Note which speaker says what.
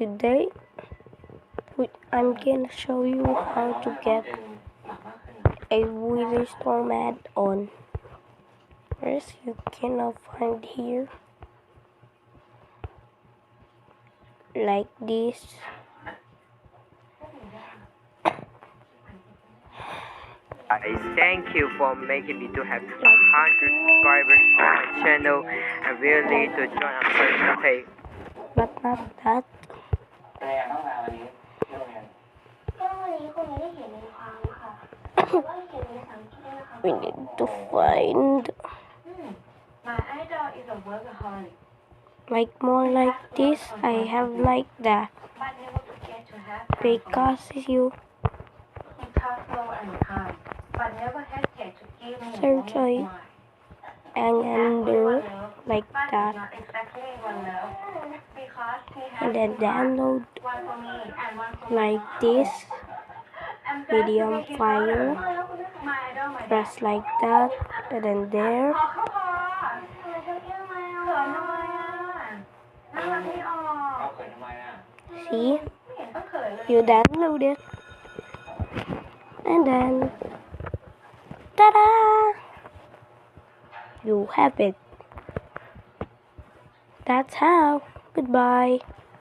Speaker 1: today I'm gonna show you how to get a Wither Storm add-on. First, you cannot find here like this.
Speaker 2: I thank you for making me to have 100 subscribers on my channel and really to join up to pay.
Speaker 1: But not that. We need to find like more like this. I have like that because you search and under like that and then download like this medium file, press like that and then there. See, you download it and then ta-da, you have it. That's how. Goodbye.